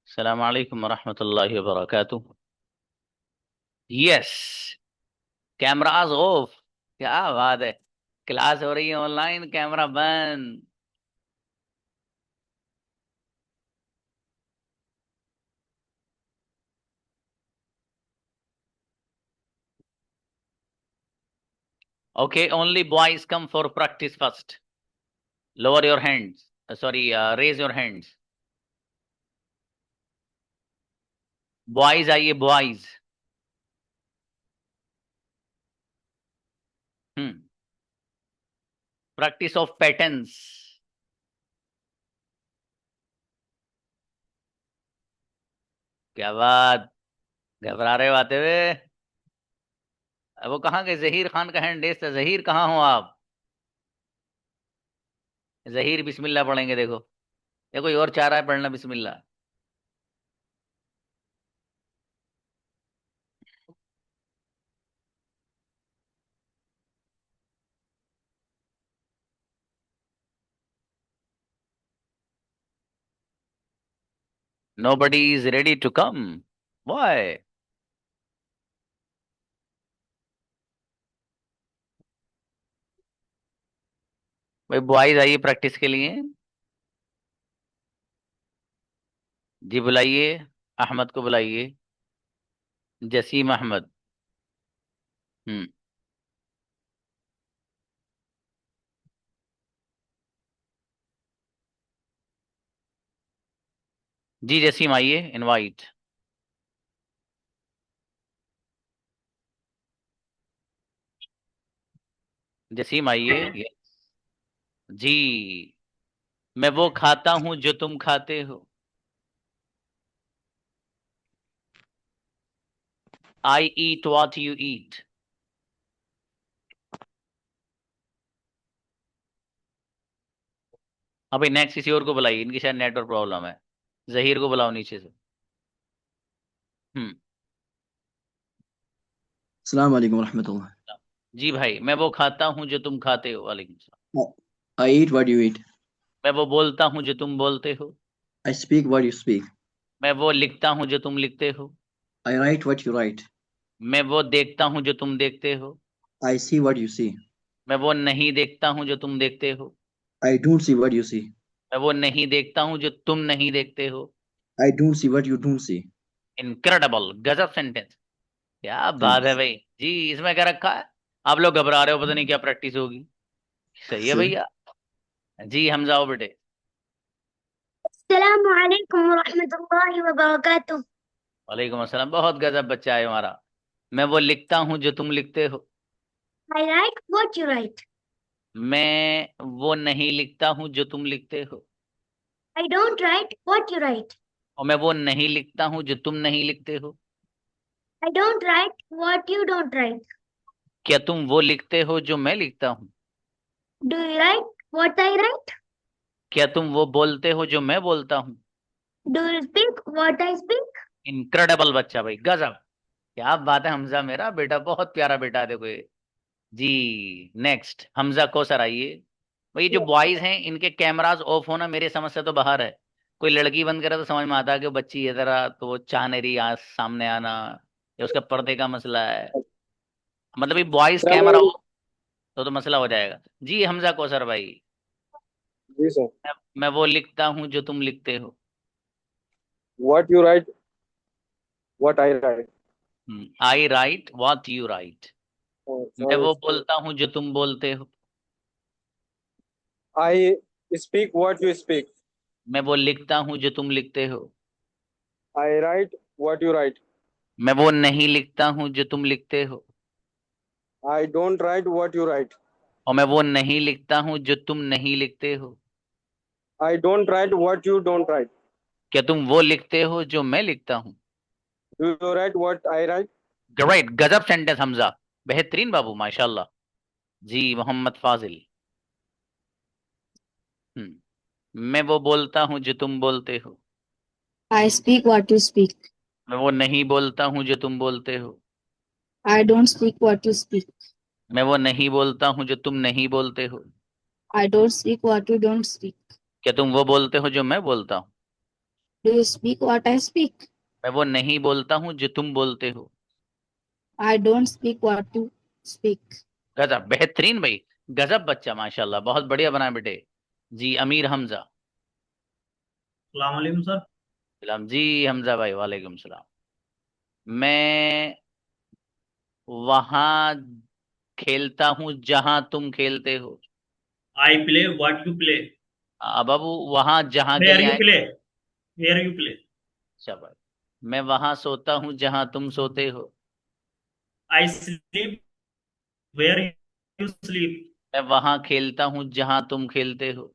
अस्सलाम वालेकुम वरहमतुल्लाहि वबरकातुह। Yes, cameras of. क्या बात है। क्लास हो रही है ऑनलाइन, कैमरा बंद। Okay, only boys come for practice first. Lower your hands, sorry, raise your hands. Boys आइए, boys. Hmm. Practice of patterns. क्या बात, घबरा रहे हो आते हुए। वो कहाँ गए, जहीर खान का हैंड रेस था। जहीर कहाँ हो आप? जहीर बिस्मिल्लाह पढ़ेंगे, देखो। या कोई और चाह रहा है पढ़ना बिस्मिल्लाह? Nobody is ready to come. Why? भाई बॉयज आइए प्रैक्टिस के लिए। जी बुलाइए। अहमद को बुलाइए। जसीम अहमद। हम्म। जी जसीम आइए, इनवाइट। जसीम आइए ये। जी। मैं वो खाता हूं जो तुम खाते हो। आई ईट व्हाट यू ईट। अभी नेक्स्ट किसी और को बुलाइए, इनकी शायद नेटवर्क प्रॉब्लम है। जहीर को बुलाओ नीचे से। हम्म। अस्सलाम वालेकुम रहमतुल्लाह। जी भाई, मैं वो खाता हूं जो तुम खाते हो। वालेकुम सलाम। I eat what you eat. मैं वो बोलता हूं जो तुम बोलते हो। I speak what you speak. मैं वो लिखता हूं जो तुम लिखते हो। I write what you write. मैं वो देखता हूं जो तुम देखते हो। I see what you see. मैं वो नहीं देखता हूं जो तुम देखते हो। I don't see what you see. मैं वो नहीं देखता हूं जो तुम नहीं देखते हो। I don't see what you don't see. Incredible, गजब सेंटेंस। क्या बात है Thanks. भाई। जी, इसमें क्या रखा है? आप लोग घबरा रहे हो, पता नहीं क्या प्रैक्टिस होगी। सही है Sure. भैया। जी हमजा आओ बेटे। अस्सलाम वालेकुम रहमतुल्लाहि व बरकातुहू। वालेकुम अस्सलाम, बहुत गजब बच्चा है हमारा। मैं वो लिखता हूं जो तुम लिखते हो। I write what you write. मैं वो नहीं लिखता हूं जो तुम लिखते हो। I don't write what you write. और मैं वो नहीं लिखता हूं जो तुम नहीं लिखते हो। I don't write what you don't write. क्या तुम वो लिखते हो जो मैं लिखता हूँ? Do you write what I write? क्या तुम वो बोलते हो जो मैं बोलता हूँ? Do you speak what I speak? Incredible बच्चा भाई, गजब। क्या बात है हमजा, मेरा बेटा बहुत प्यारा बेटा है, देखो ये। जी। नेक्स्ट हमजा कौसर आइए। भाई जो बॉयज हैं इनके कैमरास ऑफ होना मेरे समझ से तो बाहर है। कोई लड़की बंद करे तो समझ में आता है कि वो बच्ची है जरा, तो वो चाह नहीं रही आज सामने आना, या उसका पर्दे का मसला है। मतलब ये बॉयज कैमरा सलाम। ऑफ तो मसला हो जाएगा। जी हमजा कौसर भाई। जी सर। मैं वो लिखता हूँ जो तुम लिखते हो। What you right, what I right. I right what you right. मैं सॉरी। वो बोलता हूँ जो तुम बोलते हो। I speak what you speak. मैं वो लिखता हूँ जो तुम लिखते हो। आई राइट व्हाट यू राइट। मैं वो नहीं लिखता हूँ जो तुम लिखते हो। I don't right what you right. और मैं वो नहीं लिखता हूँ जो तुम नहीं लिखते हो। I don't right what you don't write. क्या तुम वो लिखते हो जो मैं लिखता हूँ? Do you right what I right. Great, गजब सेंटेंस हमजा। बेहतरीन बाबू, माशाल्लाह। जी मोहम्मद फाजिल। मैं वो बोलता हूँ जो तुम बोलते हो। I speak what you speak. मैं वो नहीं बोलता हूँ जो तुम बोलते हो। I don't speak what you speak. मैं वो नहीं बोलता हूँ जो तुम नहीं बोलते हो। I don't speak what you don't speak. क्या तुम वो बोलते हो जो मैं बोलता हूँ? Do you speak what I speak? मैं वो नहीं बोलता हूँ जो तुम बोलते हो। I don't speak what you speak. गजब, बेहतरीन भाई, गजब बच्चा, माशाल्लाह, बहुत बढ़िया बना बेटे। जी अमीर हमजा। सलाम वालेकुम सर। सलाम जी हमजा भाई, वालेकुम सलाम। मैं वहां खेलता हूँ जहां तुम खेलते हो। I play what you play. बाबू, वहां जहां के वेयर लिए यू आए। प्ले। Where you play. शाबाश। मैं वहां सोता हूँ जहां तुम सोते हो। I sleep where you sleep. मैं वहां खेलता हूँ जहां तुम खेलते हो।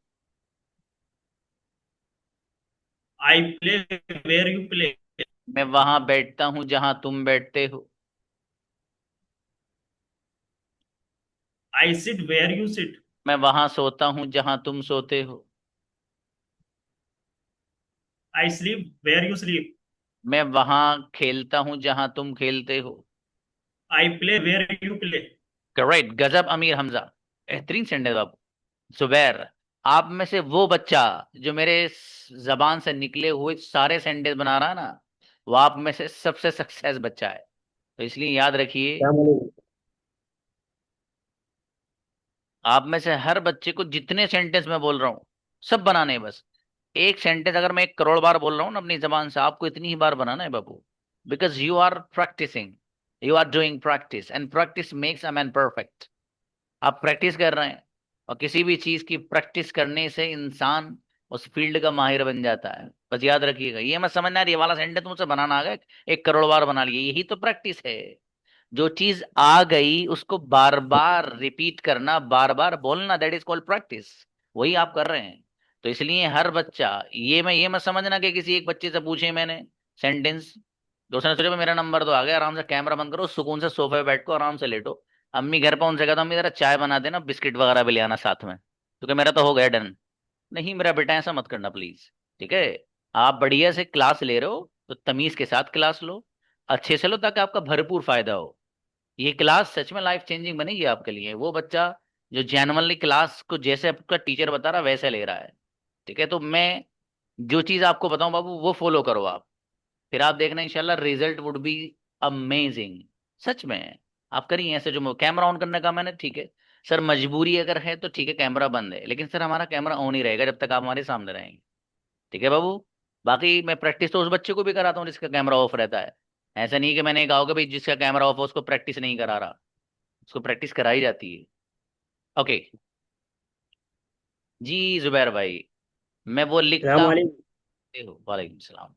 I play where you play. मैं वहां बैठता हूँ जहां तुम बैठते हो। I sit where you sit. मैं वहां सोता हूँ जहां तुम सोते हो। I sleep where you sleep. मैं वहां खेलता हूँ जहां तुम खेलते हो। I play where you play. Correct, गजब अमीर हमजा, बेहतरीन सेंटेंस बाबू। जुबैर, आप में से वो बच्चा जो मेरे जबान से निकले हुए सारे सेंटेंस बना रहा है ना, वो आप में से सबसे सक्सेस बच्चा है। तो इसलिए याद रखिए, आप में से हर बच्चे को जितने सेंटेंस मैं बोल रहा हूँ सब बनाने हैं बस। एक सेंटेंस अगर मैं 1 करोड़ बार बोल रहा हूँ ना अपनी जबान से, आपको इतनी ही बार बनाना है बाबू। Because you are practising, you are doing practice, and practice makes a man perfect. आप प्रैक्टिस कर रहे हैं, और किसी भी चीज की प्रैक्टिस करने से इंसान उस फील्ड का माहिर बन जाता है। बस याद रखिएगा, ये मत समझना यार ये वाला सेंटेंस मुझसे बनाना आ गया, 1 करोड़ बार बना लिए, यही तो प्रैक्टिस है। जो चीज आ गई उसको बार बार रिपीट करना, बार बार बोलना, दैट इज कॉल्ड प्रैक्टिस। वही आप कर रहे हैं। तो इसलिए हर बच्चा, ये मत समझना कि किसी एक बच्चे से पूछे मैंने सेंटेंस, तो उसने सोचा मेरा नंबर तो आ गया, आराम से कैमरा बंद करो, सुकून से सोफे पे बैठ को आराम से लेटो। अम्मी घर पर उनसे कहता अम्मी जरा चाय बना देना, बिस्किट वगैरह भी ले आना साथ में, क्योंकि मेरा तो हो गया डन। नहीं मेरा बेटा, ऐसा मत करना प्लीज, ठीक है। आप बढ़िया से क्लास ले रहे हो तो तमीज के साथ क्लास लो, अच्छे से लो, ताकि आपका भरपूर फायदा हो। ये क्लास सच में लाइफ चेंजिंग बनेगी आपके लिए। वो बच्चा जो जेनुअनली क्लास को जैसे आपका टीचर बता रहा वैसे ले रहा है, ठीक है। तो मैं जो चीज आपको बताऊं बाबू वो फॉलो करो आप, फिर आप देखना इंशाल्लाह रिजल्ट वुड बी अमेजिंग। सच में आप करिए ऐसे, जो कैमरा ऑन करने का मैंने, ठीक है सर, मजबूरी अगर है तो ठीक है कैमरा बंद है, लेकिन सर हमारा कैमरा ऑन ही रहेगा जब तक आप हमारे सामने रहेंगे, ठीक है बाबू। बाकी मैं प्रैक्टिस तो उस बच्चे को भी कराता हूँ जिसका कैमरा ऑफ रहता है। ऐसा नहीं कि मैंने कहा होगा भाई जिसका कैमरा ऑफ हो उसको प्रैक्टिस नहीं करा रहा, उसको प्रैक्टिस कराई जाती है। ओके जी जुबैर भाई, मैं वो लिखता सलाम हूँ। वालेकुम। वालेकुम सलाम।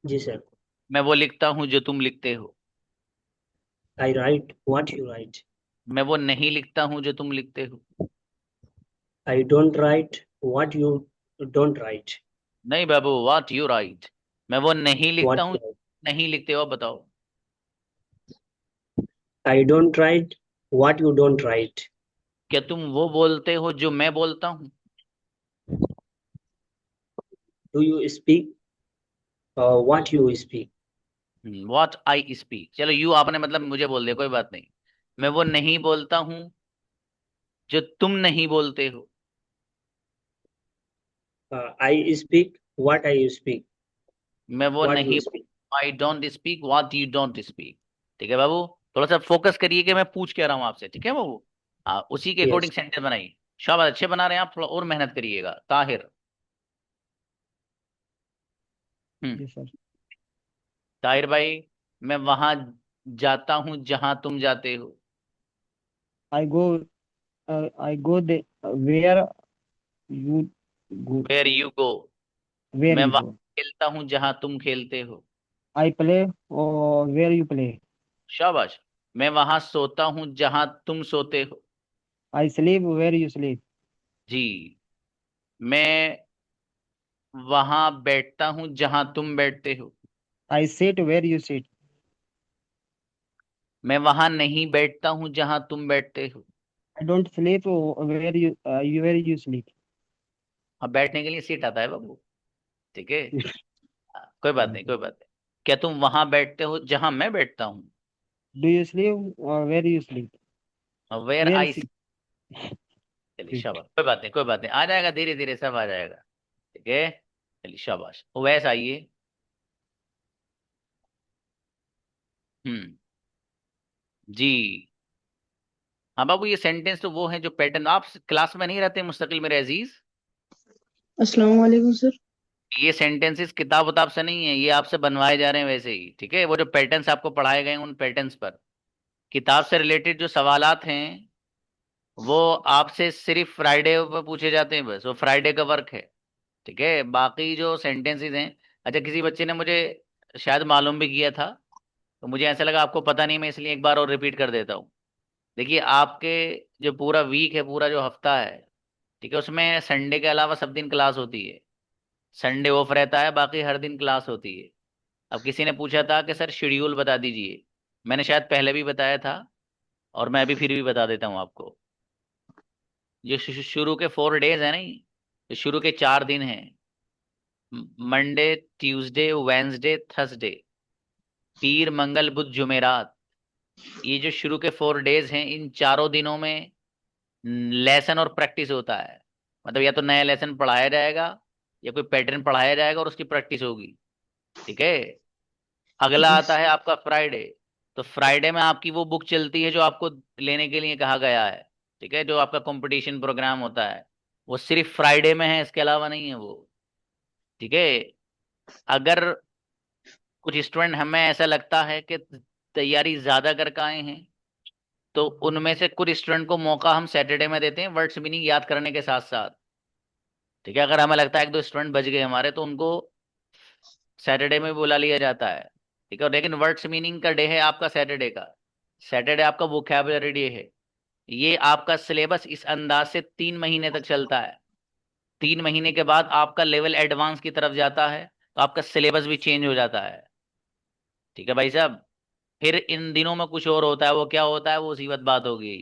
जी सर। मैं वो लिखता हूँ जो तुम लिखते हो। आई राइट व्हाट यू राइट। मैं वो नहीं लिखता हूँ जो तुम लिखते हो। I don't right what you don't write. नहीं बाबू, व्हाट यू राइट। मैं वो नहीं लिखता व्हाट हूँ, नहीं लिखते हो, आप बताओ। आई don't right what you don't write. क्या तुम वो बोलते हो जो मैं बोलता हूँ। Do you speak what you speak. What I speak, चलो यू आपने मतलब मुझे बोल दिया, कोई बात नहीं। मैं वो नहीं बोलता हूँ जो तुम नहीं बोलते हो। I speak what I speak. मैं वो व्हाट नहीं, you speak. I don't speak what you don't speak. ठीक है बाबू, थोड़ा सा फोकस करिए कि मैं पूछ क्या रहा हूँ आपसे, ठीक है बाबू। हाँ, उसी के यस। अकॉर्डिंग सेंटेंस बनाइए। शाबाश, अच्छे बना रहे हैं आप, थोड़ा और मेहनत करिएगा। ताहिर। हम्म। जी सर। ताहिर भाई, मैं वहां जाता हूँ जहां तुम जाते हो। I go I go the where you go where you go. where मैं you वहां go. खेलता हूँ जहां तुम खेलते हो। I play or where you play. शाबाश। मैं वहां सोता हूँ जहां तुम सोते हो। I sleep where you sleep. जी। मैं वहां बैठता हूँ जहां तुम बैठते हो। I sit where you sit. मैं वहां नहीं बैठता हूँ जहां तुम बैठते हो। I don't sleep where you sleep. हाँ, बैठने के लिए सीट आता है बाबू, ठीक है। हाँ, कोई बात नहीं, कोई बात नहीं। क्या तुम वहां बैठते हो जहां मैं बैठता हूँ। Do you sleep or where you sleep? Where Where I. sit. चलिए शाबाश, कोई बात नहीं, कोई बात नहीं, आ जाएगा, धीरे धीरे सब आ जाएगा। ठीक है, चलिए शाबाश। उवैस आइए। हम्म। जी हाँ बाबू, ये सेंटेंस तो वो है जो पैटर्न, आप क्लास में नहीं रहते मुस्तकिल मेरे अजीज। अस्सलाम वालेकुम सर। ये सेंटेंसेस किताब उताब से नहीं है, ये आपसे बनवाए जा रहे हैं वैसे ही, ठीक है। वो जो पैटर्न्स आपको पढ़ाए गए हैं उन पैटर्न्स पर, किताब से रिलेटेड जो सवालात हैं वो आपसे सिर्फ फ्राइडे पर पूछे जाते हैं, बस वो फ्राइडे का वर्क है, ठीक है। बाकी जो सेंटेंसेस हैं, अच्छा किसी बच्चे ने मुझे शायद मालूम भी किया था, तो मुझे ऐसा लगा आपको पता नहीं, मैं इसलिए एक बार और रिपीट कर देता हूँ। देखिए आपके जो पूरा वीक है, पूरा जो हफ्ता है, ठीक है, उसमें संडे के अलावा सब दिन क्लास होती है, संडे ऑफ रहता है, बाकी हर दिन क्लास होती है। अब किसी ने पूछा था कि सर शेड्यूल बता दीजिए, मैंने शायद पहले भी बताया था और मैं अभी फिर भी बता देता हूँ आपको। जो शुरू के 4 डेज है नहीं, जो शुरू के 4 दिन हैं, मंडे ट्यूसडे वेंसडे थर्सडे, पीर मंगल बुध जुमेरात, ये जो शुरू के 4 डेज हैं, इन चारों दिनों में लेसन और प्रैक्टिस होता है। मतलब या तो नया लेसन पढ़ाया जाएगा या कोई पैटर्न पढ़ाया जाएगा और उसकी प्रैक्टिस होगी, ठीक है। अगला आता है आपका फ्राइडे, तो फ्राइडे में आपकी वो बुक चलती है जो आपको लेने के लिए कहा गया है, ठीक है। जो आपका कंपटीशन प्रोग्राम होता है वो सिर्फ फ्राइडे में है, इसके अलावा नहीं है वो, ठीक है। अगर कुछ स्टूडेंट, हमें ऐसा लगता है कि तैयारी ज्यादा करके आए हैं, तो उनमें से कुछ स्टूडेंट को मौका हम सैटरडे में देते हैं वर्ड्स मीनिंग याद करने के साथ साथ, ठीक है। अगर हमें लगता है एक दो स्टूडेंट बच गए हमारे, तो उनको सैटरडे में बुला लिया जाता है, ठीक है। लेकिन वर्ड्स मीनिंग का डे है आपका सैटरडे का, सैटरडे आपका वोकैबुलरी डे है। ये आपका सिलेबस इस अंदाज से 3 महीने तक चलता है। 3 महीने के बाद आपका लेवल एडवांस की तरफ जाता है, तो आपका सिलेबस भी चेंज हो जाता है, ठीक है भाई साहब। फिर इन दिनों में कुछ और होता है, वो क्या होता है वो उसी वक्त बात होगी।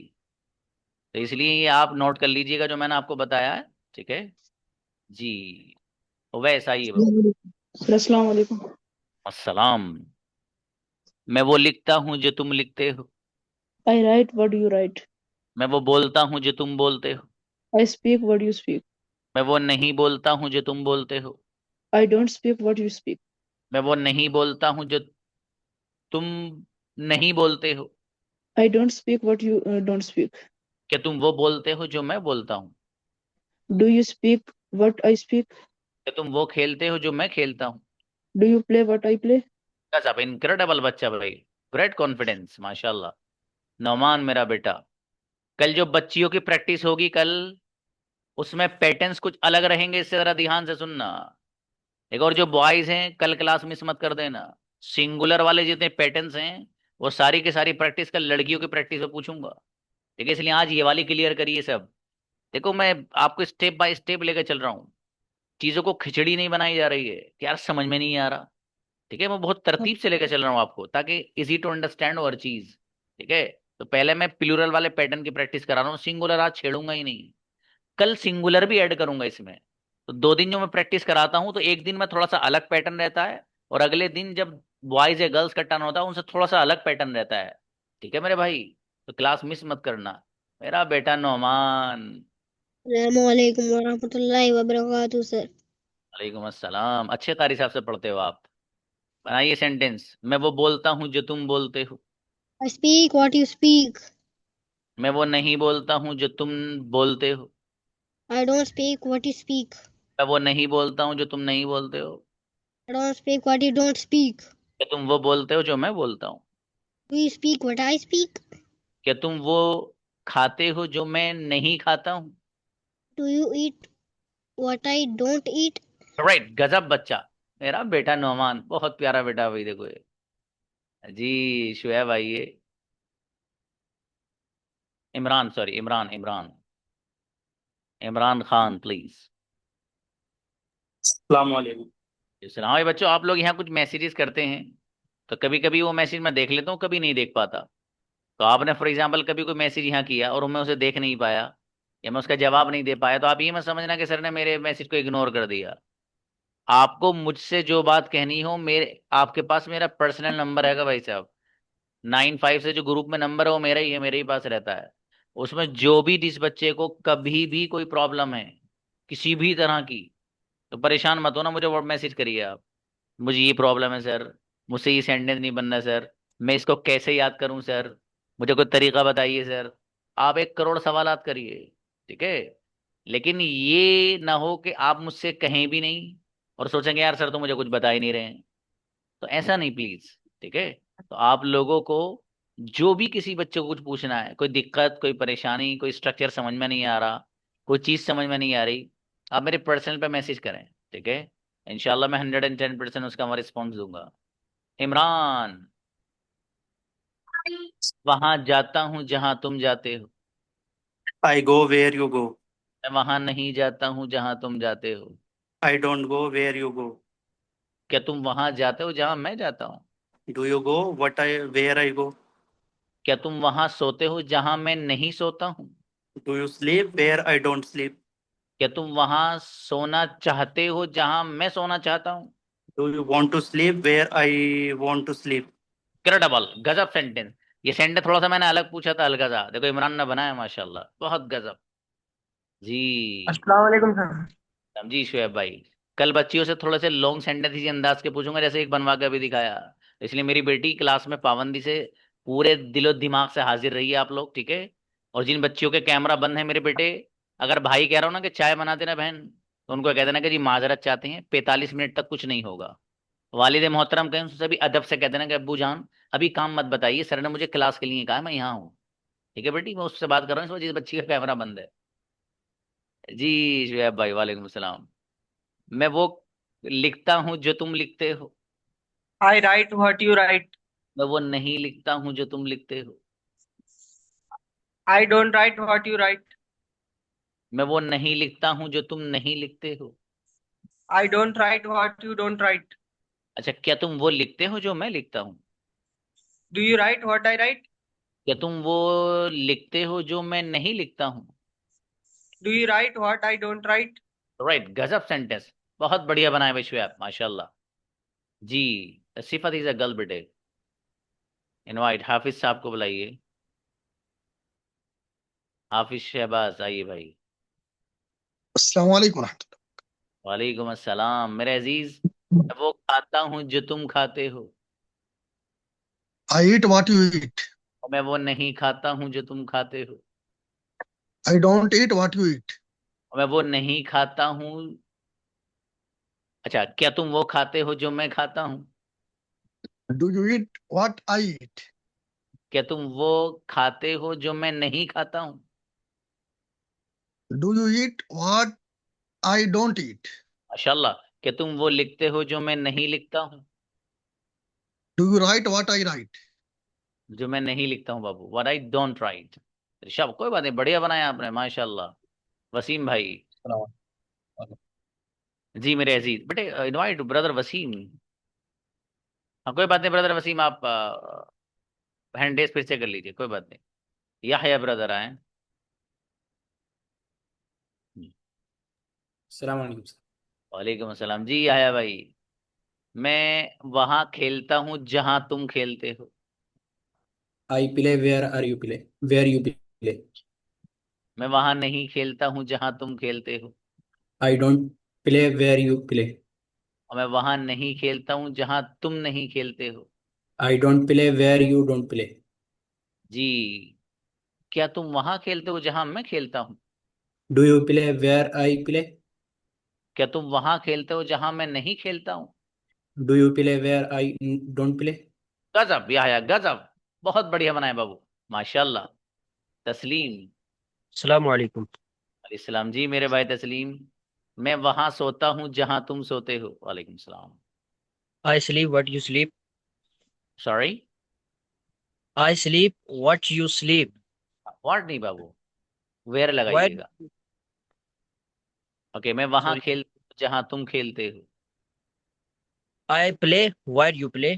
तो इसलिए ये आप नोट कर लीजिएगा जो मैंने आपको बताया है, ठीक है जी। वैसा ही है बाबू। सर अस्सलाम वालेकुम। अस्सलाम। मैं वो लिखता हूँ जो तुम लिखते हो, आई राइट व्हाट यू राइट। मैं वो बोलता हूँ जो तुम बोलते हो, I speak what you speak. मैं वो नहीं बोलता हूँ जो तुम बोलते हो, I don't speak what you speak. मैं वो नहीं बोलता हूँ जो तुम नहीं बोलते हो, I don't speak what you don't speak. क्या तुम वो बोलते हो जो मैं बोलता हूँ, do you speak what I speak. क्या तुम वो खेलते हो जो मैं खेलता हूँ। Do you play what I play. गजब, इनक्रेडिबल बच्चा भाई, ग्रेट कॉन्फिडेंस, माशाल्लाह। नौमान मेरा बेटा, कल जो बच्चियों की प्रैक्टिस होगी कल, उसमें पैटर्न्स कुछ अलग रहेंगे, इससे जरा ध्यान से सुनना। एक और जो बॉयज हैं, कल क्लास मिस मत कर देना। सिंगुलर वाले जितने पैटर्न्स हैं वो सारी की सारी प्रैक्टिस कल लड़कियों की प्रैक्टिस में पूछूंगा, ठीक है। इसलिए आज ये वाली क्लियर करिए सब। देखो मैं आपको स्टेप बाय स्टेप लेकर चल रहा हूँ, चीजों को खिचड़ी नहीं बनाई जा रही है कि यार समझ में नहीं आ रहा, ठीक है। मैं बहुत तरतीब से लेकर चल रहा हूँ आपको, ताकि इजी टू अंडरस्टैंड हर चीज, ठीक है। तो पहले मैं प्लूरल वाले पैटर्न की प्रैक्टिस करा रहा हूँ, सिंगुलर आज छेड़ूंगा ही नहीं। कल सिंगुलर भी ऐड करूंगा इसमें। तो 2 दिन जो मैं प्रैक्टिस कराता हूँ, तो एक दिन में थोड़ा सा अलग पैटर्न रहता है, और अगले दिन जब बॉयज या गर्ल्स का टर्न होता है उनसे थोड़ा सा अलग पैटर्न रहता है, ठीक है मेरे भाई। तो क्लास मिस मत करना मेरा बेटा नौमान। अस्सलामुअलैकुम वरहमतुल्लाहि वबरकातुहू सर। वालेकुम अस्सलाम, अच्छे कारी साहब से पढ़ते हो आप। बनाइए सेंटेंस। मैं वो बोलता हूँ जो तुम बोलते हो, I speak what you speak. मैं वो नहीं बोलता हूँ जो तुम बोलते हो, I don't speak what you speak. मैं वो नहीं बोलता हूँ जो तुम नहीं बोलते हो, I don't speak what you don't speak. क्या तुम वो बोलते हो जो मैं बोलता हूँ, Do you speak what I speak? क्या तुम वो खाते हो जो मैं नहीं खाता हूँ। Do you eat what I don't eat? Right, गजब बच्चा मेरा बेटा नौमान, बहुत प्यारा बेटा भाई। देखो ये जी, शुएब आइए। Imran, sorry Imran, Imran, Imran Khan please. अस्सलाम वालेकुम। हाँ भाई बच्चों, आप लोग यहाँ कुछ मैसेजेस करते हैं, तो कभी कभी वो मैसेज मैं देख लेता हूँ, कभी नहीं देख पाता। तो आपने फॉर एग्जाम्पल कभी कोई मैसेज यहाँ किया और मैं उसे देख नहीं पाया, या मैं उसका जवाब नहीं दे पाया, तो आप ये मत समझना कि सर ने मेरे मैसेज को इग्नोर कर दिया। आपको मुझसे जो बात कहनी हो, मेरे आपके पास मेरा पर्सनल नंबर है भाई साहब, 95 से जो ग्रुप में नंबर है वो मेरा ही है, मेरे ही पास रहता है। उसमें जो भी जिस बच्चे को कभी भी कोई प्रॉब्लम है किसी भी तरह की, तो परेशान मत हो ना, मुझे व्हाट्सएप मैसेज करिए आप। मुझे ये प्रॉब्लम है सर, मुझसे ये सेंटेंस नहीं बनना सर, मैं इसको कैसे याद करूं सर, मुझे कोई तरीका बताइए सर। आप 1 करोड़ सवालात करिए, ठीक है। लेकिन ये ना हो कि आप मुझसे कहें भी नहीं और सोचेंगे यार सर तो मुझे कुछ बता ही नहीं रहे हैं। तो ऐसा नहीं प्लीज, ठीक है। तो आप लोगों को जो भी किसी बच्चे को कुछ पूछना है, कोई दिक्कत, कोई परेशानी, कोई स्ट्रक्चर समझ में नहीं आ रहा, कोई चीज समझ में नहीं आ रही, आप मेरे पर्सनल पे मैसेज करें, ठीक है। इंशाल्लाह मैं 110% उसका रिस्पॉन्स दूंगा। इमरान, वहां जाता हूँ जहां तुम जाते हो। I go where you go. मैं वहां नहीं जाता हूँ जहां तुम जाते हो। I don't go where you go. क्या तुम वहां जाते हो जहां मैं जाता हूँ। Do you go where I go? क्या तुम वहां सोते हो जहां मैं नहीं सोता हूँ। Do you sleep where I don't sleep? क्या तुम वहां सोना चाहते हो जहां मैं सोना चाहता हूँ। Do you want to sleep where I want to sleep? Incredible, गजब सेंटेंस। ये सेंटेंस थोड़ा सा मैंने अलग पूछा था, अलग सा, देखो इमरान ने बनाया माशाल्लाह, बहुत गजब। जी अस्सलाम वालेकुम सर। समझी शुएब भाई। कल बच्चियों से थोड़े से लॉन्ग सेंटेंस इसी अंदाज के पूछूंगा जैसे एक बनवा के अभी दिखाया। इसलिए मेरी बेटी क्लास में पाबंदी से पूरे दिलो दिमाग से हाजिर रही है आप लोग, ठीक है। और जिन बच्चियों के कैमरा बंद है मेरे बेटे, अगर भाई कह रहा हूं ना कि चाय बना देना बहन, तो उनको कह देना कि जी माजरत चाहते हैं, 45 मिनट तक कुछ नहीं होगा। वालिद मोहतरम कहें उनसे भी अदब से कह देना कि अब्बू जान अभी काम मत बताइए, सर ने मुझे क्लास के लिए कहा है, मैं यहाँ हूँ। ठीक है बेटी, मैं उससे बात कर रहा हूँ इस वजह जिस बच्ची का कैमरा बंद है। जी शुएब भाई वालेकुम सलाम। मैं वो लिखता हूँ जो तुम लिखते हो। I write what you write. मैं वो नहीं लिखता हूँ जो तुम लिखते हो। I don't write what you write. मैं वो नहीं लिखता हूँ जो तुम नहीं लिखते हो। I don't write what you don't write. अच्छा, क्या तुम वो लिखते हो जो मैं लिखता हूँ। Do you write what I write? क्या तुम वो लिखते हो जो मैं नहीं लिखता हूँ। Do you write what I don't write? Right, गजब सेंटेंस, बहुत बढ़िया बनाए विश्व आप माशाल्लाह। जी सिफत इज अ गर्ल बेटे। इनवाइट हाफिज साहब को बुलाइए। हाफिज शहबाज आइए भाई। अस्सलाम वालेकुम रहमतुल्लाह। वालेकुम अस्सलाम मेरे अजीज। मैं वो खाता हूँ जो तुम खाते हो। I eat what you eat. और मैं वो नहीं खाता हूँ जो तुम खाते हो। I don't eat what you eat. और मैं वो नहीं खाता हूँ। अच्छा, क्या तुम वो खाते हो जो मैं खाता हूँ। Do you eat what I eat? क्या तुम वो खाते हो जो मैं नहीं खाता हूँ। Do you eat what I don't eat? माशाल्लाह। क्या तुम वो लिखते हो जो मैं नहीं लिखता हूँ। Do you write what I write? जो मैं नहीं लिखता हूँ बाबू, what I don't write. Rishabh कोई बात नहीं, बढ़िया बनाया आपने माशाल्लाह। वसीम भाई। जी मेरे अजीज बेटे, इनवाइट ब्रदर वसीम। हाँ कोई बात नहीं ब्रदर वसीम, आप हैंड रेस फिर से कर लीजिए, कोई बात नहीं। याह्या ब्रदर आए। अस्सलाम वालेकुम सर। वालेकुम अस्सलाम जी याह्या भाई। मैं वहां खेलता हूँ जहां तुम खेलते हो। I play where are you play, where you play. मैं वहां नहीं खेलता हूँ जहां तुम खेलते हो। I don't play where you play. और मैं वहां नहीं खेलता हूँ जहां तुम नहीं खेलते हो। I don't play where you don't play. जी, क्या तुम वहां खेलते हो जहां मैं खेलता हूँ। Do you play where I play. क्या तुम वहां खेलते हो जहां मैं नहीं खेलता हूँ। Do you play where I don't play. गजब याह्या गजब, बहुत बढ़िया बनाए बाबू माशाल्लाह। तस्लीम। अस्सलाम वालेकुम। इस्लाम जी मेरे भाई तस्लीम। मैं वहां सोता हूँ जहां तुम सोते हो। वालेकुम सलाम। I sleep what you sleep. Sorry. I sleep what you sleep. What नहीं बाबू, वेयर Why? लगाइएगा। ओके, मैं वहां Sorry. खेलता हूँ जहां तुम खेलते हो। I play where you play.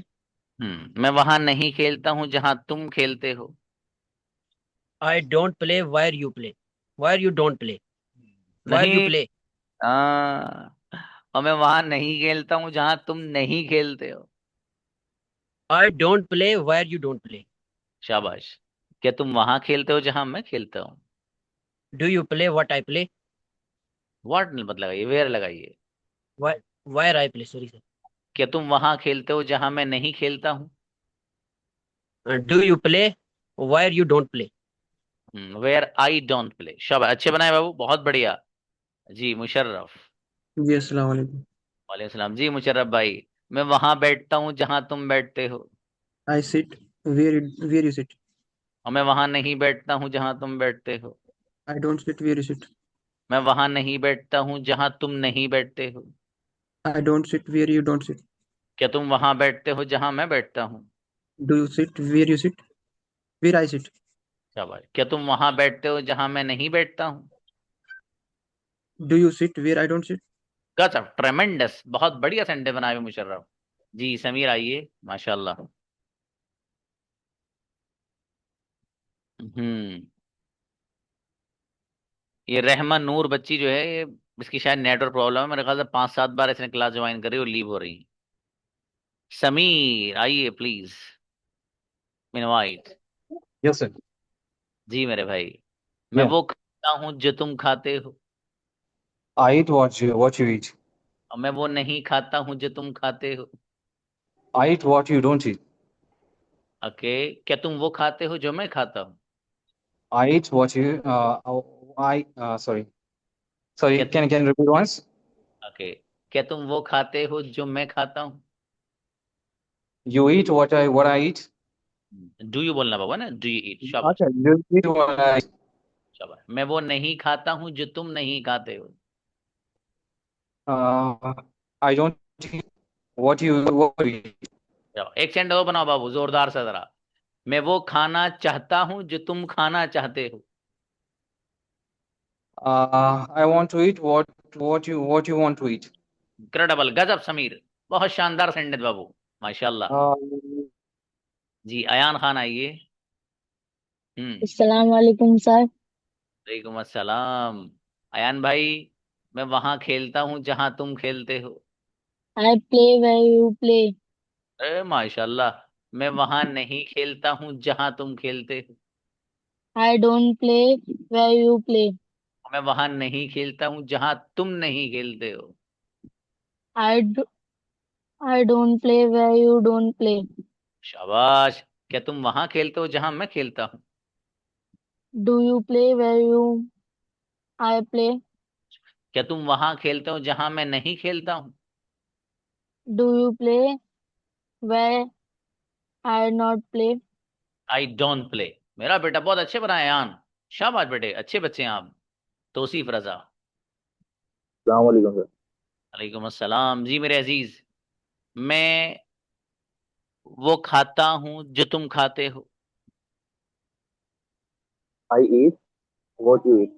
मैं वहां नहीं खेलता हूँ जहां तुम खेलते हो। I don't play where you play. Where you don't play. Where you नहीं, play. और मैं वहां नहीं खेलता हूँ जहां तुम नहीं खेलते हो। I don't play where you don't play. शाबाश। क्या तुम वहां खेलते हो जहां मैं खेलता हूँ। Do you play what I play? What मत लगाइए, वेयर लगाइए। where I play. Sorry, sir. क्या तुम वहां खेलते हो जहां मैं नहीं खेलता हूँ? Do you play where you don't play? Where I don't play. शाबाश, अच्छे बनाए बाबू, बहुत बढ़िया। जी मुशर्रफ। जी अस्सलाम वालेकुम। वालेकुम सलाम। जी मुशर्रफ भाई, मैं वहां बैठता हूँ जहां तुम बैठते हो। I sit where you sit. और मैं वहां नहीं बैठता हूँ जहां तुम बैठते हो। I don't sit where you sit. मैं वहां नहीं बैठता हूँ जहां तुम नहीं बैठते हो। I don't sit where you don't sit. क्या तुम वहां बैठते हो जहां मैं बैठता हूँ? Do you sit where you sit? Where I sit. शाबाश। क्या तुम वहां बैठते हो जहां मैं नहीं बैठता हूँ? Do you sit where I don't sit? गजब, ट्रेमेंडस, बहुत बढ़िया सेंटेंस बनाए हुए मुशर्रफ। जी समीर आइए, माशाल्लाह। हम्म ये रहमा नूर बच्ची जो है, ये इसकी शायद नेटवर्क प्रॉब्लम है, मेरे ख्याल से 5-7 बार इसने क्लास ज्वाइन करी और लीव हो रही है। समीर आइए प्लीज, इनवाइट। Yes, sir. जी मेरे भाई, मैं Yeah. वो खाता हूँ जो तुम खाते हो, I eat what you eat. और मैं वो नहीं खाता हूँ जो तुम खाते हो। I eat what you don't eat. Okay, क्या तुम वो खाते हो जो मैं खाता हूँ? I eat what you sorry. क्या Can you repeat once? Okay, क्या तुम वो खाते हो जो मैं खाता हूँ? You eat what I eat. Do you बोलना बाबा ना, डू यू ईट। शाबाश Okay. You eat what I eat. शाबाश। मैं वो नहीं खाता हूँ जो तुम नहीं खाते हो। I don't eat what you eat. चलो, एक सेंड और बनाओ बाबू, जोरदार से जरा। मैं वो खाना चाहता हूँ जो तुम खाना चाहते हो। I want to eat what you want to eat. Incredible, गजब समीर, बहुत शानदार सेंटेंस बाबू, माशाल्लाह। जी अयान खान आइए। अस्सलाम वालेकुम सर। वालेकुम अस्सलाम। अयान भाई, मैं वहां खेलता हूँ जहां तुम खेलते हो। I play where you play. अरे माशाल्लाह। मैं वहां नहीं खेलता हूँ जहां तुम खेलते हो। I don't play where you play. मैं वहां नहीं खेलता हूँ जहां तुम नहीं खेलते हो। I do, I don't play where you don't play. शाबाश। क्या तुम वहां खेलते हो जहां मैं खेलता हूँ? Do you play where I play? क्या तुम वहां खेलते हो जहां मैं नहीं खेलता हूँ? Do you play where I not play? I don't play. मेरा बेटा बहुत अच्छे बनाए यान, शाबाश बेटे, अच्छे बच्चे हैं आप। तौसीफ रजा। Assalamu alaikum, sir. वालेकुम अस्सलाम। जी मेरे अजीज, मैं वो खाता हूँ जो तुम खाते हो, I eat what you eat.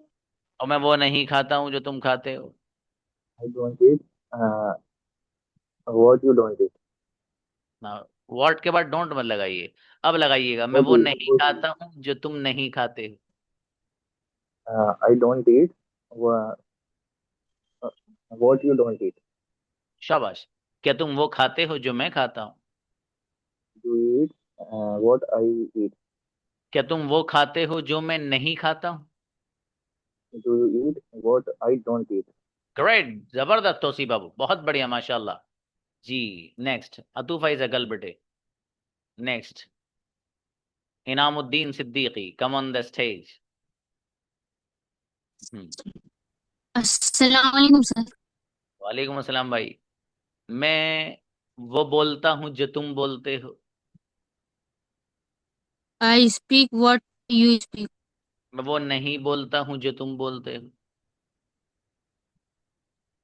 और मैं वो नहीं खाता हूँ जो तुम खाते हो। I don't eat what you don't eat. ना, व्हाट के बाद डोंट मत लगाइए, अब लगाइएगा। मैं What वो you नहीं what you खाता हूँ जो तुम नहीं खाते हो। I don't eat what you don't eat. शाबाश। क्या तुम वो खाते हो जो मैं खाता हूँ? Do you eat what I eat? क्या तुम वो खाते हो जो मैं नहीं खाता हूँ? Do you eat what I don't eat? Great, जबरदस्त तौसीफ बाबू, बहुत बढ़िया माशाल्लाह। जी नेक्स्ट, अतूफा इज अगल बेटे। Next, Inamuddin Siddiqui, come on the stage. अस्सलाम वालेकुम सर। वालेकुम अस्सलाम भाई, मैं वो बोलता हूँ जो तुम बोलते हो। I speak what you speak. मैं वो नहीं बोलता हूँ जो तुम बोलते हो।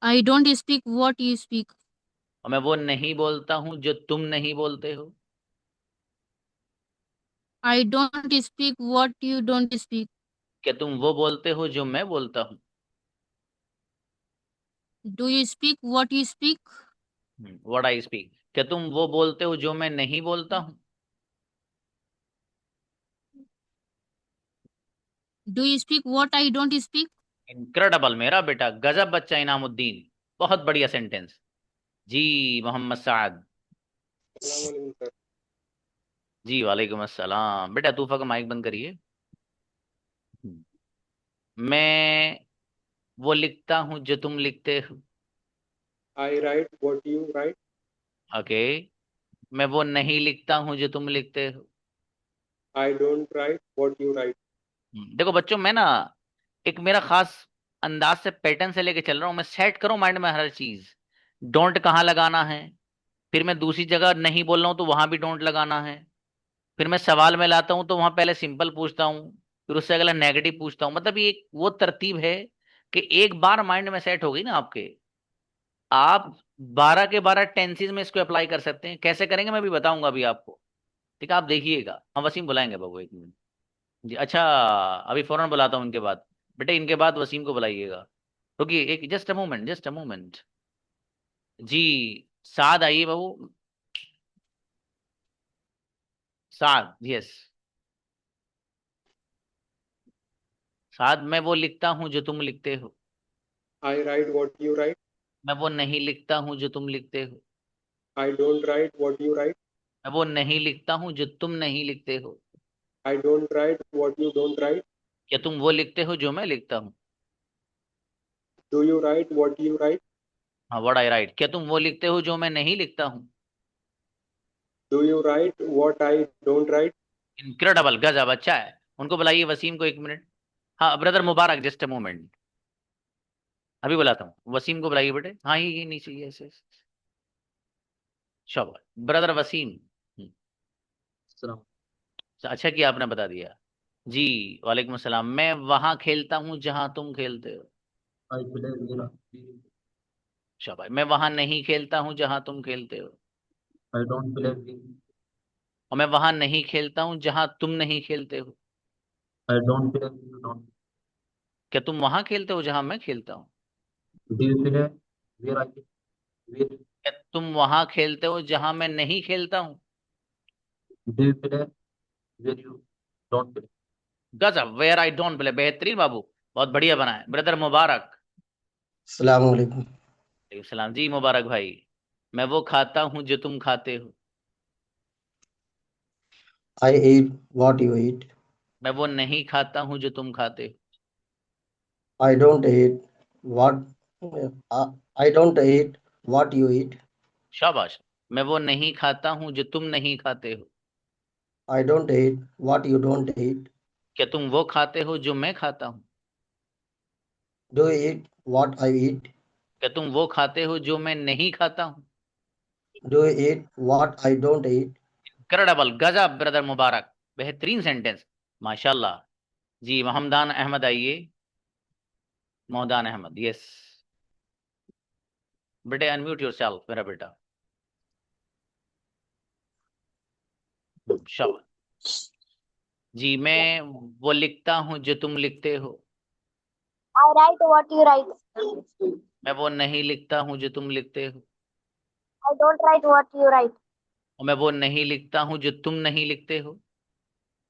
I don't speak what you speak. और मैं वो नहीं बोलता हूँ जो तुम नहीं बोलते हो। I don't speak what you don't speak. क्या तुम वो बोलते हो जो मैं बोलता हूँ? Do you speak what you speak? What I speak. क्या तुम वो बोलते हो जो मैं नहीं बोलता हूँ? Do you speak what I don't speak? Incredible मेरा बेटा, गजब बच्चा इनामुद्दीन, बहुत बढ़िया सेंटेंस। जी मोहम्मद साद। जी वालेकुम अस्सलाम। बेटा तूफा का माइक बंद करिए। मैं वो लिखता हूँ जो तुम लिखते हो। I write what you write. Okay, मैं वो नहीं लिखता हूँ जो तुम लिखते हो। I don't write what you write. देखो बच्चों, मैं ना एक मेरा खास अंदाज से पैटर्न से लेके चल रहा हूँ, मैं सेट करूँ माइंड में हर चीज। डोंट कहाँ लगाना है, फिर मैं दूसरी जगह नहीं बोल रहा हूँ तो वहां भी डोंट लगाना है, फिर मैं सवाल में लाता हूँ तो वहां पहले सिंपल पूछता हूँ, फिर उससे अगला नेगेटिव पूछता हूँ। मतलब ये वो तरतीब है कि एक बार माइंड में सेट हो गई ना आपके, आप 12 के 12 टेंसेज में इसको अप्लाई कर सकते हैं। कैसे करेंगे मैं भी बताऊंगा अभी आपको, ठीक है? आप देखिएगा, हम वसीम बुलाएंगे बाबू, एक मिनट जी। अच्छा, अभी फौरन बुलाता हूँ इनके बाद। बेटे इनके बाद वसीम को बुलाइएगा, रुकिए एक, just a moment, just a moment जी। साद आइए बाबू, साद, यस। साद, मैं वो लिखता हूँ जो तुम लिखते हो। I write what you write. मैं वो नहीं लिखता हूँ जो तुम लिखते हो। I don't write what you write. मैं वो नहीं लिखता हूँ जो तुम नहीं लिखते हो। I don't write what you don't write. क्या तुम वो लिखते हो जो मैं लिखता हूँ? Do you write what you write? हाँ, व्हाट आई राइट। क्या तुम वो लिखते हो जो मैं नहीं लिखता हूँ? Do you write what I don't write? Incredible, गजब, अच्छा है। उनको बुलाइए, वसीम को, एक मिनट। हाँ brother Mubarak, just a moment, अभी बुलाता हूँ। वसीम को बुलाइए बेटे। हाँ ये नीचे, यस यस, शाबाश ब्रदर वसीम। अच्छा किया आपने बता दिया जी। वालेकुम अस्सलाम। मैं वहां खेलता हूँ जहां तुम खेलते हो। शाबाश। मैं वहां नहीं खेलता हूँ जहां तुम खेलते हो। I don't play. और मैं वहां नहीं खेलता हूँ जहां तुम नहीं खेलते हो। I don't play. You don't. क्या तुम वहां खेलते हो जहां मैं खेलता हूँ? Do you play? Where I where क्या तुम वहां खेलते हो जहां मैं नहीं खेलता हूँ? do you play? Where you don't play. गजब, वेयर आई डोंट प्ले, बेहतरीन बाबू, बहुत बढ़िया बना है ब्रदर मुबारक। अस्सलाम वालेकुम। सलाम जी मुबारक भाई। मैं वो खाता हूँ जो तुम खाते हो। I eat what you eat. मैं वो नहीं खाता हूँ जो तुम खाते हो। I don't eat what I don't eat what you eat. शाबाश। मैं वो नहीं खाता हूँ जो तुम नहीं खाते हो। I don't eat what you don't eat. क्या तुम वो खाते हो जो मैं खाता हूँ? Do you eat what I eat? क्या तुम वो खाते हो जो मैं नहीं खाता हूँ? Do you eat what I don't eat? Incredible, गजब ब्रदर मुबारक, बेहतरीन सेंटेंस, माशाल्लाह जी। महमदान अहमद आइए, मोहदान अहमद, यस बेटे, अनम्यूट योरसेल्फ मेरा बेटा। शाबाश जी। मैं वो लिखता हूँ जो तुम लिखते हो। I write what you write. मैं वो नहीं लिखता हूँ जो तुम लिखते हो। I don't write what you write. और मैं वो नहीं लिखता हूँ जो तुम नहीं लिखते हो।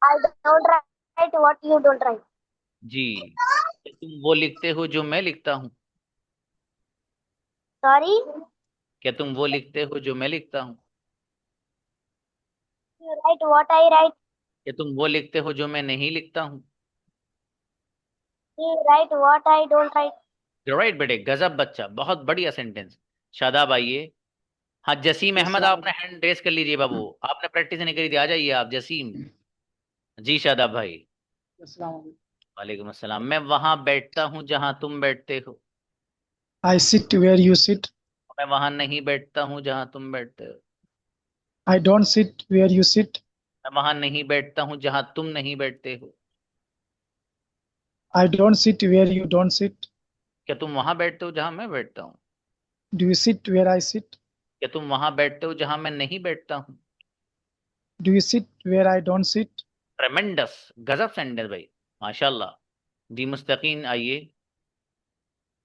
I don't write what you don't write. जी। क्या तुम वो लिखते हो जो मैं लिखता हूँ? Sorry? क्या तुम वो लिखते हो जो मैं लिखता हूँ? You write what I write. क्या तुम वो लिखते हो जो मैं नहीं लिखता हूँ? You write what I don't write. Right बेटे, गजब बच्चा, बहुत बढ़िया सेंटेंस। शादाब आइए। हाँ जसीम अहमद, आपने हैंड रेस कर लीजिए बाबू, आपने प्रैक्टिस नहीं करी थी, आ जाइए आप जसीम जी। शादाब भाई। वालेकुम अस्सलाम। मैं वहां बैठता हूँ जहां तुम बैठते हो। I sit where you sit. मैं वहां नहीं बैठता हूँ जहां तुम बैठते हो। I don't sit where you sit. मैं वहां नहीं बैठता हूँ जहां तुम नहीं बैठते हो। I don't sit where you don't sit. क्या तुम वहां बैठते हो जहां मैं बैठता हूँ? Do you sit where I sit? क्या तुम वहां बैठते हो जहां मैं नहीं बैठता हूँ? Do you sit where I don't sit? ट्रेमेंडस, गजब सेंटेंस भाई, माशाल्लाह जी। मुस्तकीम आइए।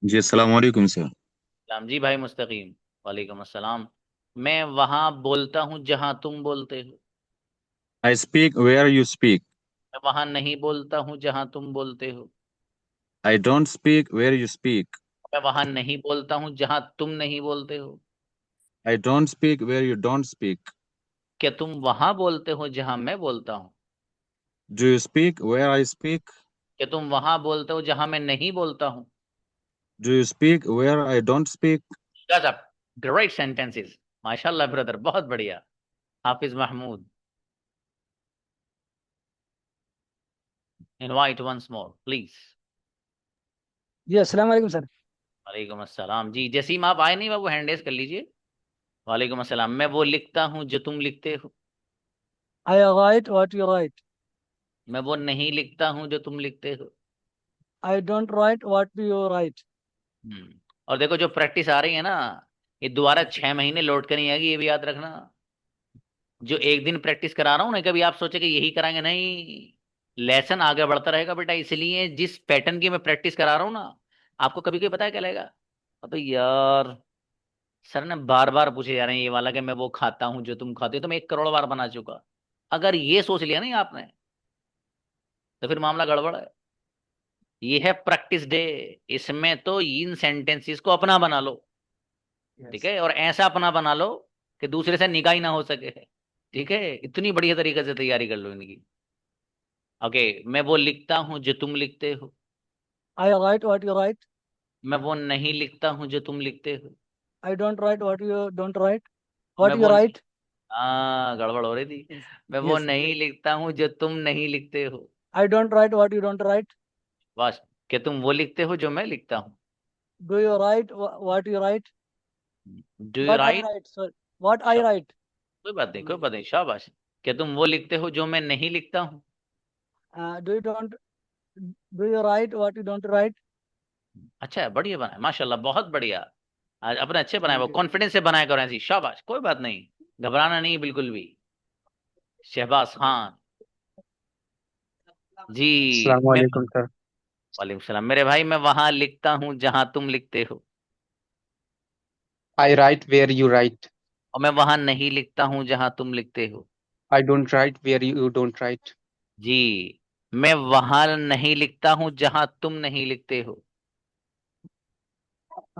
जी अस्सलाम वालेकुम सर। सलाम जी भाई मुस्तकीम। वालेकुम अस्सलाम। मैं वहां बोलता हूँ जहां तुम बोलते हो। I speak where you speak. मैं वहां नहीं बोलता हूँ जहां तुम बोलते हो। I don't speak where you speak. मैं वहां नहीं बोलता हूँ जहां तुम नहीं बोलते हो। I don't speak where you don't speak. क्या तुम वहां बोलते हो जहां मैं बोलता हूँ? Do you speak where I speak. क्या तुम वहां बोलते हो जहां मैं नहीं बोलता हूँ? Do you speak where I don't speak. गजब, ग्रेट सेंटेंसेस, माशाल्लाह ब्रदर, बहुत बढ़िया। Hafiz Mahmood, invite once more please. जी अस्सलाम वालेकुम सर। वालेकुम अस्सलाम जी। जसीम आप आए नहीं बाबू, हैंड रेज कर लीजिए। वालेकुम अस्सलाम। मैं वो लिखता हूँ जो तुम लिखते हो। आई राइट व्हाट यू राइट। मैं वो नहीं लिखता हूँ जो तुम लिखते हो। I don't right what you right. और देखो जो प्रैक्टिस आ रही है ना, ये दोबारा 6 महीने लौट कर नहीं आएगी, ये भी याद रखना। जो एक दिन प्रैक्टिस करा रहा हूँ ना, कभी आप सोचे कि यही कराएंगे, नहीं, लेसन आगे बढ़ता रहेगा बेटा। इसलिए जिस पैटर्न की मैं प्रैक्टिस करा रहा हूँ ना, आपको कभी कभी पता है क्या लगेगा, अबे यार सर ने बार बार पूछे जा रहे हैं ये वाला कि मैं वो खाता हूँ जो तुम खाते हो, तो मैं 1 करोड़ बार बना चुका। अगर ये सोच लिया नहीं आपने, तो फिर मामला गड़बड़ है। ये है प्रैक्टिस डे, इसमें तो इन सेंटेंसेस को अपना बना लो, ठीक है, और ऐसा अपना बना लो कि दूसरे से निकाह ही ना हो सके, ठीक है। इतनी बढ़िया तरीके से तैयारी कर लो इनकी। ओके, मैं वो लिखता हूँ जो तुम लिखते हो। आई राइट व्हाट यू राइट। मैं वो नहीं लिखता हूँ जो तुम लिखते हो। I don't right what you don't write. मैं व्हाट यू वो राइट। हाँ, गड़बड़ हो रही थी। मैं वो यस। नहीं लिखता हूँ जो तुम नहीं लिखते हो। I don't right what you don't write. बस, कि तुम वो लिखते हो जो मैं लिखता हूँ। Do you right what you right. Do you what I right. Right sir. What I right. कोई बात नहीं, कोई बात नहीं, शाबाश। कि तुम वो लिखते हो जो मैं नहीं लिखता हूँ। Do you don't do you right what you don't write. अच्छा है, बढ़िया बनाए, माशाल्लाह, बहुत बढ़िया। आज अपने अच्छे बनाए, वो थैंक यू। कॉन्फिडेंस से बनाया करो ऐसी, शाबाश, कोई बात नहीं, घबराना नहीं बिल्कुल भी। शहबाज खान जी। अस्सलाम मैं वालेकुम सर। वालेकुम सलाम मेरे भाई, मैं वहां लिखता हूँ जहां तुम लिखते हो। I write where you write. और मैं वहां नहीं लिखता हूँ जहां तुम लिखते हो। I don't write where you don't write. जी, मैं वहां नहीं लिखता हूँ जहां तुम नहीं लिखते हो।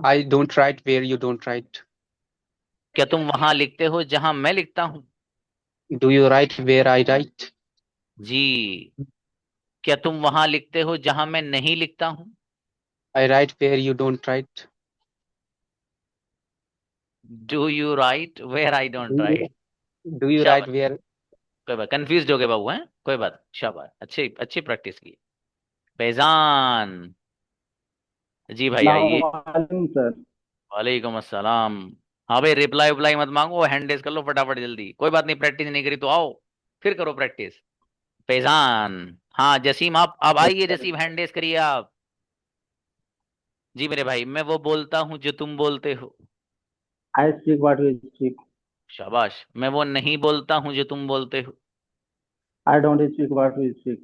I don't write where you don't write. क्या तुम वहां लिखते हो जहां मैं लिखता हूँ। Do you write where I write? जी, क्या तुम वहां लिखते हो जहां मैं नहीं लिखता हूँ। I write where you don't write. Do you write where I don't Do you, write. do you write शाबाश, where? कोई बात, कंफ्यूज हो गए बाबू हैं, कोई बात, शाबाश, अच्छी अच्छी प्रैक्टिस की। फैजान जी भाई आइए। वालेकुम सर। वालेकुम अस्सलाम। हाँ भाई, रिप्लाई उप्लाई मत मांगो, हैंड रेज कर लो फटाफट जल्दी, कोई बात नहीं, प्रैक्टिस नहीं करी तो आओ, फिर करो प्रैक्टिस। फैजान, हाँ जसीम, आप आइए, जसीम हैंड रेज करिए आप। जी मेरे भाई, मैं वो बोलता हूँ जो तुम बोलते हो। I speak what you speak. शाबाश। मैं वो नहीं बोलता हूँ जो तुम बोलते हो। I don't speak what you speak.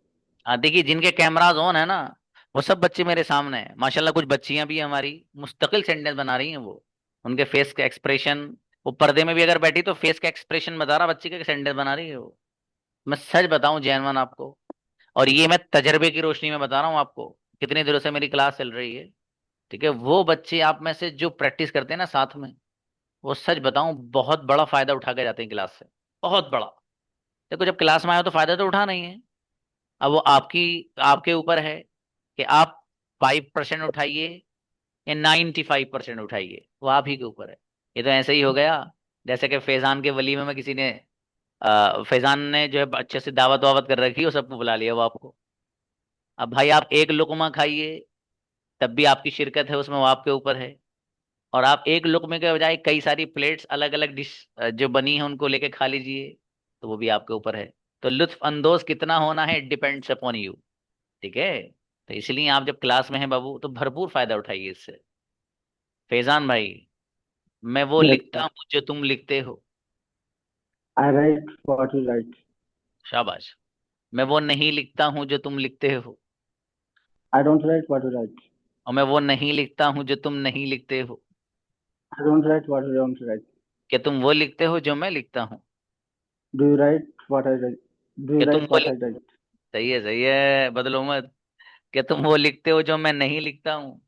हाँ देखिए, जिनके कैमराज ऑन है ना, वो सब बच्चे मेरे सामने हैं माशाल्लाह। कुछ बच्चियां भी हैं हमारी, मुस्तकिल सेंटेंस बना रही हैं वो। उनके फेस का एक्सप्रेशन, वो पर्दे में भी अगर बैठी तो फेस का एक्सप्रेशन बता रहा बच्ची का सेंटेंस बना रही है वो। मैं सच बताऊं जैनवन आपको, और ये मैं तजर्बे की रोशनी में बता रहा हूँ आपको, कितने दिनों से मेरी क्लास चल रही है, ठीक है। वो बच्चे आप में से जो प्रैक्टिस करते हैं ना साथ में, वो सच बताऊं बहुत बड़ा फायदा उठा के जाते हैं क्लास से, बहुत बड़ा। देखो जब क्लास में आए हो तो फायदा तो उठाना ही है। अब वो आपकी, आपके ऊपर है कि आप 5% उठाइए या 95% उठाइए, वो आप ही के ऊपर है। ये तो ऐसे ही हो गया जैसे कि फैजान के वलीमे में किसी ने फैजान ने जो है अच्छे से दावत वावत कर रखी है, वो सबको बुला लिया वो आपको। अब भाई आप एक लुकमा खाइए, तब भी आपकी शिरकत है उसमें, वो आपके ऊपर है। और आप एक लुकमे के बजाय कई सारी प्लेट्स अलग अलग डिश जो बनी है उनको लेके खा लीजिए, तो वो भी आपके ऊपर है। तो लुत्फ अंदोज कितना होना है, डिपेंड्स अपॉन यू, ठीक है। तो इसलिए आप जब क्लास में हैं बाबू, तो भरपूर फायदा उठाइए इससे। फैजान भाई, मैं वो Yes, लिखता sir. हूँ जो तुम लिखते हो। I write what you write. शाबाश। मैं वो नहीं लिखता हूँ जो तुम लिखते हो। I don't write what you write. और मैं वो नहीं लिखता हूँ जो तुम नहीं लिखते हो। I don't write what you don't write. क्या तुम वो लिखते हो जो मैं लिखता हूँ। Do you write what I write? Do you क्या तुम write वो what I write? सही है, सही है, बदलो मत। क्या तुम वो लिखते हो जो मैं नहीं लिखता हूँ।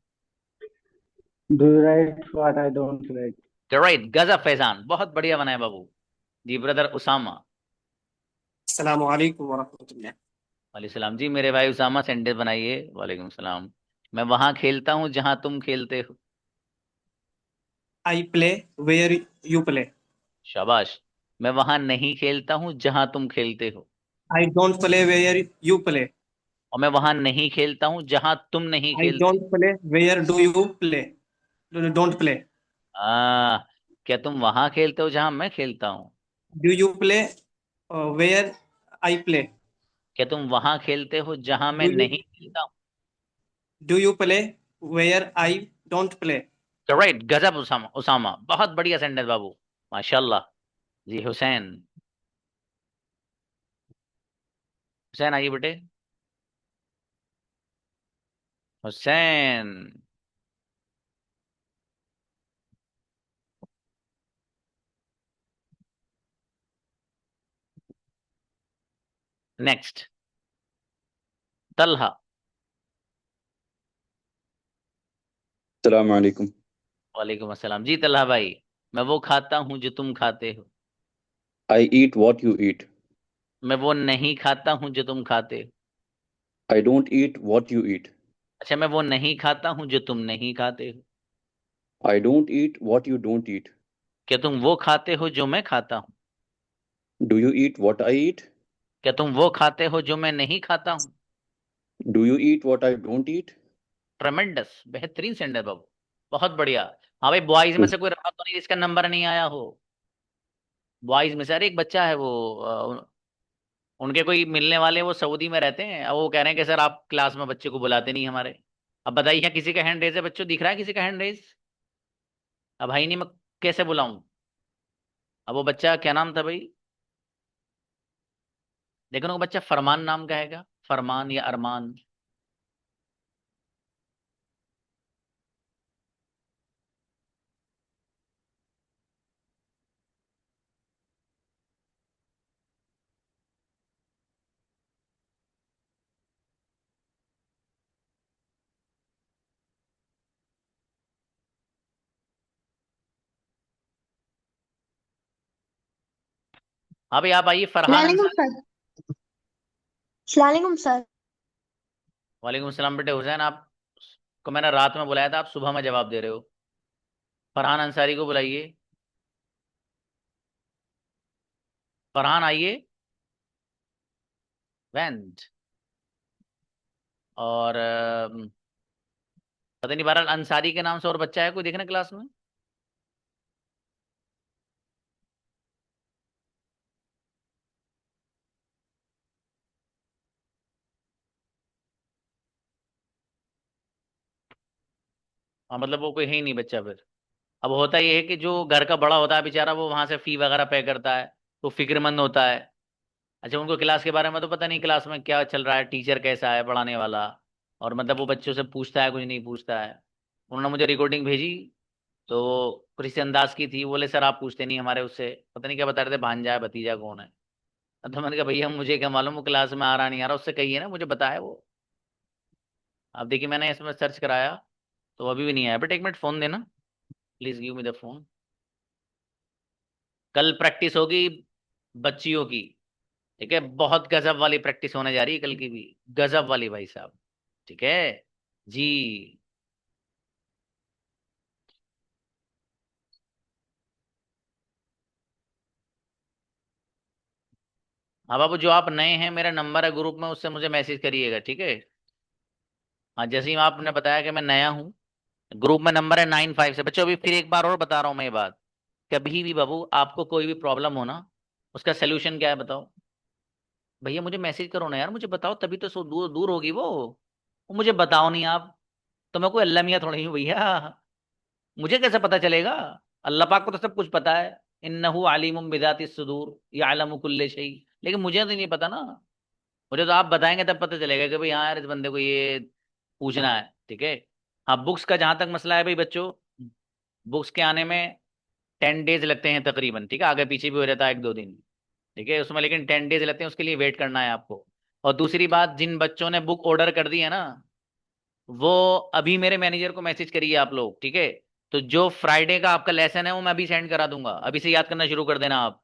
Do you write what I don't write? Right, गजब फैजान, बहुत बढ़िया बनाए बाबू। जी ब्रदर उसामा। अस्सलाम वालेकुम वरहमतुल्लाह। वालेकुम सलाम जी मेरे भाई उसामा, सेंटेंस बनाइए। वालेकुम सलाम। मैं वहां खेलता हूँ जहां तुम खेलते हो। I play where you play. शाबाश। मैं वहां नहीं खेलता हूँ जहां तुम खेलते हो। I don't play where you play. और मैं वहां नहीं खेलता हूँ जहां तुम नहीं I खेलते। don't play where do you play. Don't play. आ, क्या तुम वहां खेलते हो जहां मैं खेलता हूँ? Do you play where I play? क्या तुम वहां खेलते हो जहां मैं Do you नहीं खेलता हूँ? do you play where I don't play? Right, गजब उसामा, उसामा बहुत बढ़िया सेंटेंस बाबू, माशाल्लाह। जी हुसैन, हुसैन आइए बेटे, हुसैन। नेक्स्ट, तलहा। अस्सलाम वालेकुम। वालेकुम अस्सलाम। जी तलहा भाई, मैं वो खाता हूँ जो तुम खाते हो। I eat what you eat. मैं वो नहीं खाता हूँ जो तुम खाते हो। I don't eat what you eat. अच्छा, मैं वो नहीं खाता हूँ जो तुम नहीं खाते हो। I don't eat what you don't eat. क्या तुम वो खाते हो जो मैं खाता हूँ? Do you eat what I eat? क्या तुम वो खाते हो जो मैं नहीं खाता हूँ? Do you eat what I don't eat? ट्रेमेंडस, बेहतरीन सेंटेंस बाबू, बहुत बढ़िया। हाँ भाई, बॉयज में से कोई रहा तो नहीं जिसका नंबर नहीं आया हो? बॉयज में से, अरे एक बच्चा है वो, उनके कोई मिलने वाले, वो सऊदी में रहते हैं, अब वो कह रहे हैं कि सर आप क्लास में बच्चे को बुलाते नहीं हमारे। अब बताइए, किसी का हैंड रेज है बच्चों, दिख रहा है किसी का हैंड रेज? अब भाई नहीं, मैं कैसे बुलाऊं? अब वो बच्चा क्या नाम था भाई? देखो ना, वो बच्चा फरमान नाम का हैगा, फरमान या अरमान। हाँ भाई, आप आइए, फरहान सलालेकुम अंसारी। सर। सलालेकुम सर। वालेकुम सलाम बेटे। हुसैन, आप को मैंने रात में बुलाया था, आप सुबह में जवाब दे रहे हो। फरहान अंसारी को बुलाइए। फरहान आइए। वेंट। और पता नहीं, बहरहाल अंसारी के नाम से और बच्चा है कोई, देखना क्लास में। हाँ मतलब वो कोई है ही नहीं बच्चा फिर। अब होता ये है कि जो घर का बड़ा होता है बेचारा, वो वहां से फी वगैरह पे करता है, तो फिक्रमंद होता है। अच्छा, उनको क्लास के बारे में तो पता नहीं, क्लास में क्या चल रहा है, टीचर कैसा है पढ़ाने वाला, और मतलब वो बच्चों से पूछता है कुछ नहीं पूछता है। उन्होंने मुझे रिकॉर्डिंग भेजी, तो किसी अंदाज की थी, बोले सर आप पूछते नहीं हमारे उससे, पता नहीं क्या बता रहे थे, भांजा है भतीजा कौन है। तो मैंने कहा भैया मुझे क्या मालूम, वो क्लास में आ रहा नहीं आ रहा, उससे कहिए ना मुझे बताया वो। अब देखिए, मैंने इसमें सर्च कराया तो अभी भी नहीं आया। बट एक मिनट, फोन देना, please give me the phone. कल प्रैक्टिस होगी बच्चियों की, ठीक है, बहुत गजब वाली प्रैक्टिस होने जा रही है कल की भी, गजब वाली भाई साहब, ठीक है जी। हाँ बाबू, जो आप नए हैं, मेरा नंबर है ग्रुप में, उससे मुझे मैसेज करिएगा, ठीक है। हाँ, जैसे ही आपने बताया कि मैं नया हूँ, ग्रुप में नंबर है 95 से। बच्चों अभी फिर एक बार और बता रहा हूँ मैं ये बात, कभी भी बाबू आपको कोई भी प्रॉब्लम हो ना, उसका सोल्यूशन क्या है बताओ? भैया मुझे मैसेज करो ना यार, मुझे बताओ, तभी तो सो दूर दूर होगी वो मुझे बताओ नहीं आप, तो मैं कोई अल्लाह मियाँ थोड़ी हूँ भैया, मुझे कैसे पता चलेगा? अल्लाह पाक को तो सब कुछ पता है, इन्नहु अलीमुम बिजाति सुदूर यअलमु कुल्ले शै। लेकिन मुझे तो नहीं पता ना, मुझे तो आप बताएंगे तब पता चलेगा कि भाई हाँ यार, इस बंदे को ये पूछना है, ठीक है। हाँ, बुक्स का जहां तक मसला है भाई बच्चों, बुक्स के आने में 10 डेज लगते हैं तकरीबन, ठीक है, आगे पीछे भी हो जाता है 1-2 दिन, ठीक है उसमें, लेकिन 10 डेज लगते हैं, उसके लिए वेट करना है आपको। और दूसरी बात, जिन बच्चों ने बुक ऑर्डर कर दी है ना, वो अभी मेरे मैनेजर को मैसेज करिए आप लोग, ठीक है। तो जो फ्राइडे का आपका लेसन है वो मैं अभी सेंड करा दूंगा, अभी से याद करना शुरू कर देना आप,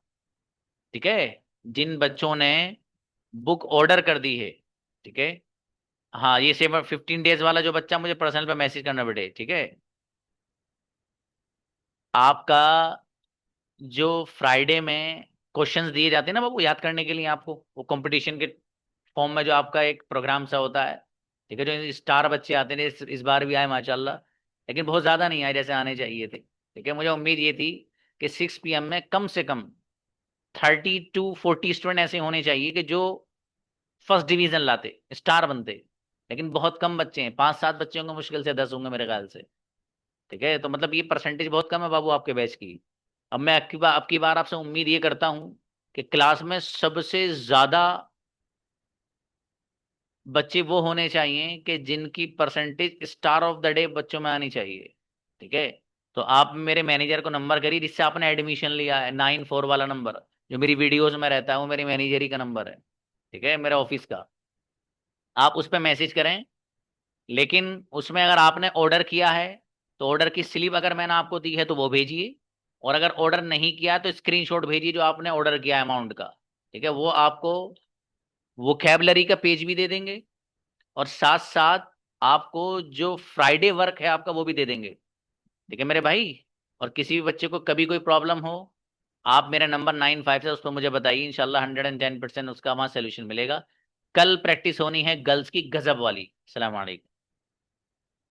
ठीक है। जिन बच्चों ने बुक ऑर्डर कर दी है, ठीक है। हाँ, ये 15 डेज वाला जो बच्चा, मुझे पर्सनल पे मैसेज करना बेटे, ठीक है। आपका जो फ्राइडे में क्वेश्चंस दिए जाते हैं ना बाबू याद करने के लिए आपको, वो कंपटीशन के फॉर्म में जो आपका एक प्रोग्राम सा होता है, ठीक है, जो स्टार बच्चे आते हैं, इस बार भी आए माशाल्लाह, लेकिन बहुत ज़्यादा नहीं आए जैसे आने चाहिए थे, ठीक है। मुझे उम्मीद ये थी कि 6 PM में कम से कम 30 to 40 स्टूडेंट ऐसे होने चाहिए कि जो फर्स्ट डिवीजन लाते, स्टार बनते, लेकिन बहुत कम बच्चे हैं, 5-7 बच्चे होंगे, मुश्किल से 10 होंगे मेरे ख्याल से, ठीक है। तो मतलब ये परसेंटेज बहुत कम है बाबू आपके बैच की। अब मैं आपकी बार आपसे उम्मीद ये करता हूँ कि क्लास में सबसे ज्यादा बच्चे वो होने चाहिए कि जिनकी percentage star of the day बच्चों में आनी चाहिए, ठीक है। तो आप मेरे मैनेजर को नंबर करिए जिससे आपने एडमिशन लिया है, 94 वाला नंबर जो मेरी वीडियोस में रहता है, वो मेरी मैनेजर ही का नंबर है, ठीक है, मेरे ऑफिस का। आप उस पर मैसेज करें, लेकिन उसमें अगर आपने ऑर्डर किया है तो ऑर्डर की स्लिप अगर मैंने आपको दी है तो वो भेजिए, और अगर ऑर्डर नहीं किया तो स्क्रीनशॉट भेजिए जो आपने ऑर्डर किया अमाउंट का, ठीक है। वो आपको वोकैबलरी का पेज भी दे देंगे, और साथ साथ आपको जो फ्राइडे वर्क है आपका वो भी दे देंगे, ठीक है मेरे भाई। और किसी भी बच्चे को कभी कोई प्रॉब्लम हो, आप मेरा नंबर 95 से उस पर मुझे बताइए, इंशाल्लाह 110% उसका वहाँ सोल्यूशन मिलेगा। कल प्रैक्टिस होनी है गर्ल्स की गजब वाली। अस्सलाम वालेकुम।